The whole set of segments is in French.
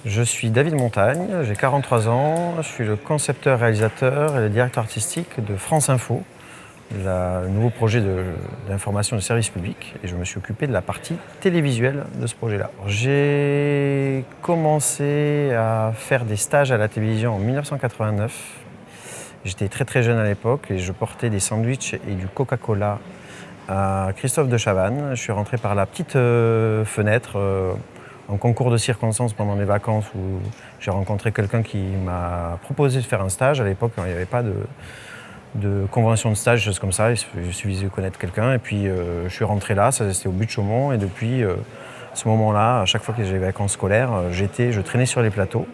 Je suis David Montagne, j'ai 43 ans, je suis le concepteur, réalisateur et le directeur artistique de France Info, le nouveau projet d'information de service public, et je me suis occupé de la partie télévisuelle de ce projet-là. J'ai commencé à faire des stages à la télévision en 1989. J'étais très jeune à l'époque et je portais des sandwichs et du Coca-Cola à Christophe de Chavannes. Je suis rentré par la petite fenêtre en concours de circonstances pendant les vacances où j'ai rencontré quelqu'un qui m'a proposé de faire un stage. À l'époque, il n'y avait pas de convention de stage, choses comme ça. Il suffisait de connaître quelqu'un. Et puis, je suis rentré là, c'était au but de Chaumont. Et depuis ce moment-là, à chaque fois que j'avais vacances scolaires, je traînais sur les plateaux.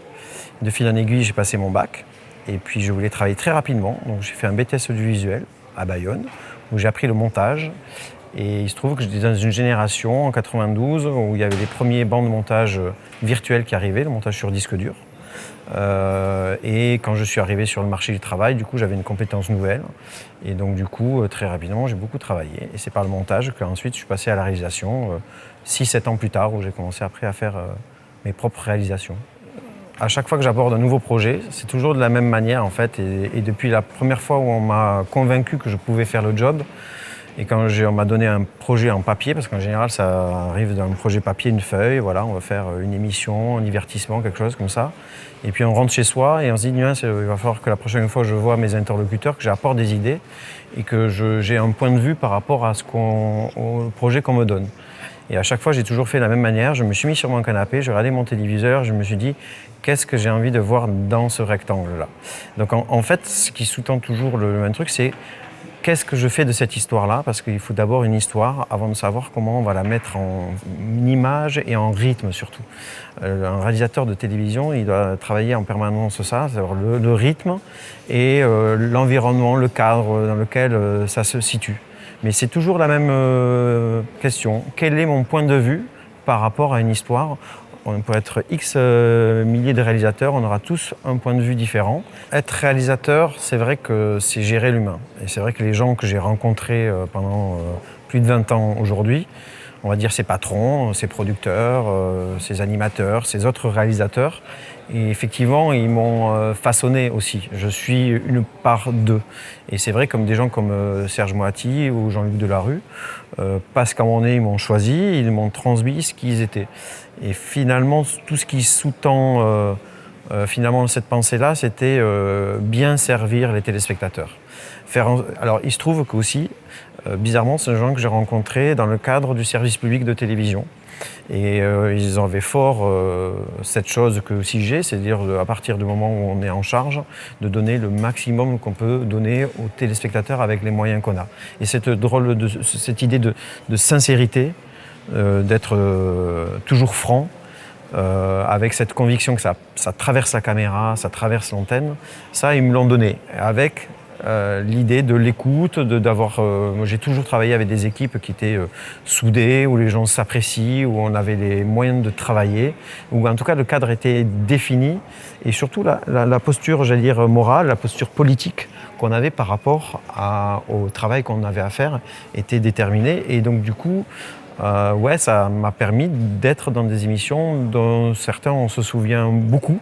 De fil en aiguille, j'ai passé mon bac. Et puis, je voulais travailler très rapidement. Donc, j'ai fait un BTS audiovisuel à Bayonne, où j'ai appris le montage. Et il se trouve que j'étais dans une génération, en 92, où il y avait les premiers bancs de montage virtuels qui arrivaient, le montage sur disque dur. Et quand je suis arrivé sur le marché du travail, du coup, j'avais une compétence nouvelle. Et donc, du coup, très rapidement, j'ai beaucoup travaillé. Et c'est par le montage qu'ensuite, je suis passé à la réalisation, 6-7 ans plus tard, où j'ai commencé après à faire mes propres réalisations. À chaque fois que j'aborde un nouveau projet, c'est toujours de la même manière, en fait. Et depuis la première fois où on m'a convaincu que je pouvais faire le job, et quand on m'a donné un projet en papier, parce qu'en général, ça arrive d'un projet papier, une feuille, voilà, on va faire une émission, un divertissement, quelque chose comme ça. Et puis on rentre chez soi et on se dit, il va falloir que la prochaine fois que je vois mes interlocuteurs, que j'apporte des idées et que j'ai un point de vue par rapport au projet qu'on me donne. Et à chaque fois, j'ai toujours fait de la même manière. Je me suis mis sur mon canapé, je regardais mon téléviseur, je me suis dit, qu'est-ce que j'ai envie de voir dans ce rectangle-là? Donc en fait, ce qui sous-tend toujours le même truc, c'est qu'est-ce que je fais de cette histoire-là? Parce qu'il faut d'abord une histoire avant de savoir comment on va la mettre en image et en rythme surtout. Un réalisateur de télévision, il doit travailler en permanence ça, c'est-à-dire le rythme et l'environnement, le cadre dans lequel ça se situe. Mais c'est toujours la même question. Quel est mon point de vue par rapport à une histoire? On peut être X milliers de réalisateurs, on aura tous un point de vue différent. Être réalisateur, c'est vrai que c'est gérer l'humain. Et c'est vrai que les gens que j'ai rencontrés pendant plus de 20 ans aujourd'hui, on va dire ses patrons, ses producteurs, ses animateurs, ses autres réalisateurs. Et effectivement, ils m'ont façonné aussi. Je suis une part d'eux. Et c'est vrai, comme des gens comme Serge Moati ou Jean-Luc Delarue, parce qu'à un moment donné, ils m'ont choisi, ils m'ont transmis ce qu'ils étaient. Et finalement, tout ce qui sous-tend finalement cette pensée-là, c'était bien servir les téléspectateurs. Alors, il se trouve qu'aussi, bizarrement, c'est des gens que j'ai rencontrés dans le cadre du service public de télévision. Et ils avaient fort cette chose que aussi j'ai, c'est-à-dire à partir du moment où on est en charge, de donner le maximum qu'on peut donner aux téléspectateurs avec les moyens qu'on a. Et cette idée de sincérité, d'être toujours franc, avec cette conviction que ça traverse la caméra, ça traverse l'antenne, ça, ils me l'ont donné. Avec l'idée de l'écoute, moi j'ai toujours travaillé avec des équipes qui étaient soudées, où les gens s'apprécient, où on avait les moyens de travailler, où en tout cas le cadre était défini, et surtout la posture, j'allais dire, morale, la posture politique qu'on avait par rapport au travail qu'on avait à faire était déterminée. Et donc du coup, ça m'a permis d'être dans des émissions dont certains on se souvient beaucoup,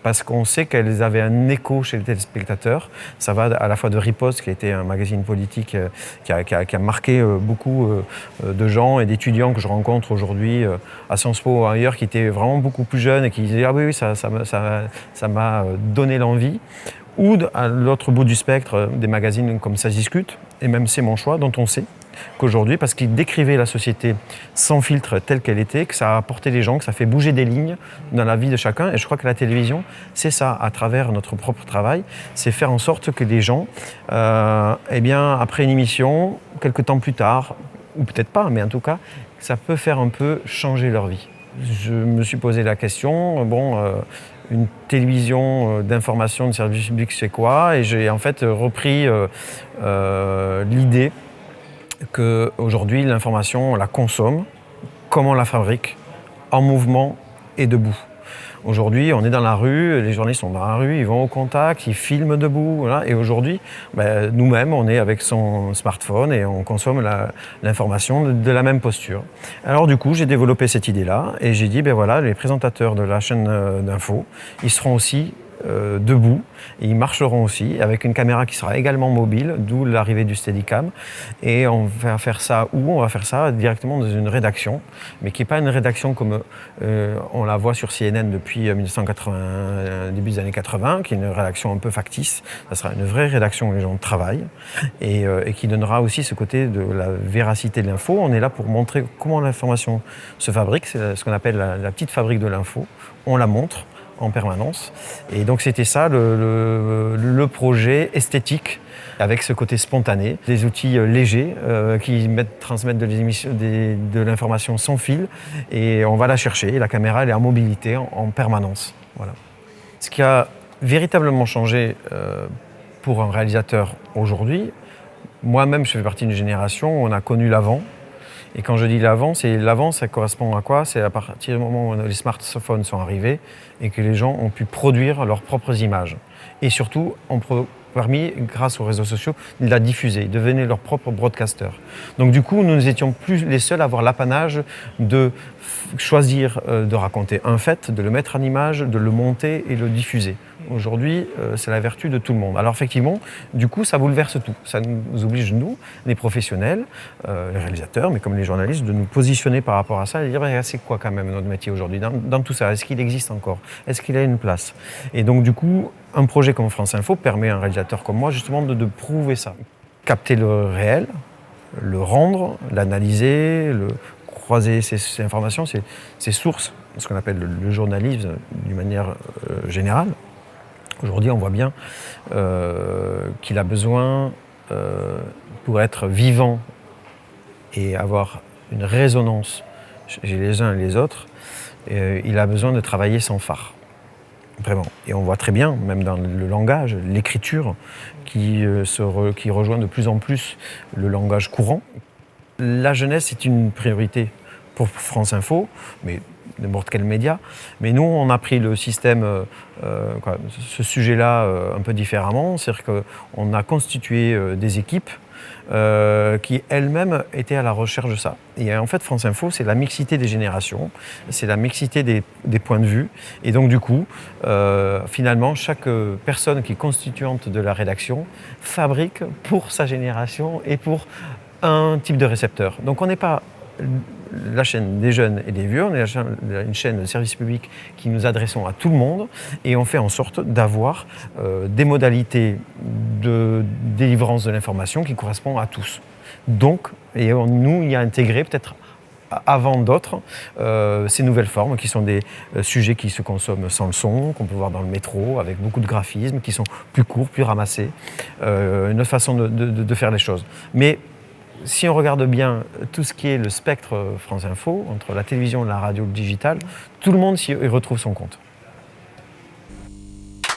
parce qu'on sait qu'elles avaient un écho chez les téléspectateurs. Ça va à la fois de Riposte, qui a été un magazine politique qui a marqué beaucoup de gens et d'étudiants que je rencontre aujourd'hui à Sciences Po ou ailleurs, qui étaient vraiment beaucoup plus jeunes et qui disaient « Ah oui, ça m'a donné l'envie ». Ou à l'autre bout du spectre, des magazines comme Ça se discute, et même C'est mon choix, dont on sait qu'aujourd'hui, parce qu'il décrivait la société sans filtre telle qu'elle était, que ça a apporté les gens, que ça fait bouger des lignes dans la vie de chacun. Et je crois que la télévision, c'est ça, à travers notre propre travail, c'est faire en sorte que les gens, après une émission, quelques temps plus tard, ou peut-être pas, mais en tout cas, ça peut faire un peu changer leur vie. Je me suis posé la question, une télévision d'information de service public, c'est quoi? Et j'ai en fait repris l'idée qu'aujourd'hui, l'information, on la consomme, comme on la fabrique, en mouvement et debout. Aujourd'hui, on est dans la rue, les journalistes sont dans la rue, ils vont au contact, ils filment debout. Voilà. Et aujourd'hui, nous-mêmes, on est avec son smartphone et on consomme l'information de la même posture. Alors du coup, j'ai développé cette idée-là et j'ai dit, les présentateurs de la chaîne d'info, ils seront aussi debout, et ils marcheront aussi avec une caméra qui sera également mobile, d'où l'arrivée du Steadicam. Et on va faire ça où? On va faire ça directement dans une rédaction, mais qui n'est pas une rédaction comme on la voit sur CNN depuis 1980, début des années 80, qui est une rédaction un peu factice. Ça sera une vraie rédaction où les gens travaillent et qui donnera aussi ce côté de la véracité de l'info. On est là pour montrer comment l'information se fabrique, c'est ce qu'on appelle la petite fabrique de l'info. On la montre en permanence. Et donc c'était ça le projet esthétique avec ce côté spontané, des outils légers qui transmettent de l'information sans fil et on va la chercher. Et la caméra elle est en mobilité en permanence. Voilà. Ce qui a véritablement changé pour un réalisateur aujourd'hui, moi-même je fais partie d'une génération où on a connu l'avant. Et quand je dis l'avant, ça correspond à quoi? C'est à partir du moment où les smartphones sont arrivés et que les gens ont pu produire leurs propres images. Et surtout, ont permis, grâce aux réseaux sociaux, de la diffuser, de devenir leurs propres broadcasters. Donc du coup, nous n'étions plus les seuls à avoir l'apanage de choisir de raconter un fait, de le mettre en image, de le monter et le diffuser. Aujourd'hui, c'est la vertu de tout le monde. Alors effectivement, du coup, ça bouleverse tout. Ça nous oblige, nous, les professionnels, les réalisateurs, mais comme les journalistes, de nous positionner par rapport à ça et de dire c'est quoi quand même notre métier aujourd'hui dans tout ça? Est-ce qu'il existe encore? Est-ce qu'il a une place? Et donc du coup, un projet comme France Info permet à un réalisateur comme moi justement de prouver ça. Capter le réel, le rendre, l'analyser, croiser ces informations, ces sources, ce qu'on appelle le journalisme d'une manière générale. Aujourd'hui, on voit bien qu'il a besoin, pour être vivant et avoir une résonance chez les uns et les autres, il a besoin de travailler sans phare. Vraiment. Et on voit très bien, même dans le langage, l'écriture qui rejoint de plus en plus le langage courant. La jeunesse est une priorité pour France Info, mais n'importe quel média. Mais nous, on a pris le système, ce sujet-là un peu différemment. C'est-à-dire qu'on a constitué des équipes qui elles-mêmes étaient à la recherche de ça. Et en fait, France Info, c'est la mixité des générations, c'est la mixité des points de vue. Et donc, du coup, finalement, chaque personne qui est constituante de la rédaction fabrique pour sa génération et pour un type de récepteur. Donc, on n'est pas la chaîne des jeunes et des vieux, on est une chaîne de service public qui nous adressons à tout le monde et on fait en sorte d'avoir des modalités de délivrance de l'information qui correspondent à tous. Donc, nous y a intégré peut-être avant d'autres ces nouvelles formes qui sont des sujets qui se consomment sans le son, qu'on peut voir dans le métro avec beaucoup de graphismes, qui sont plus courts, plus ramassés, une autre façon de faire les choses. Mais si on regarde bien tout ce qui est le spectre France Info, entre la télévision, la radio, le digital, tout le monde s'y retrouve son compte.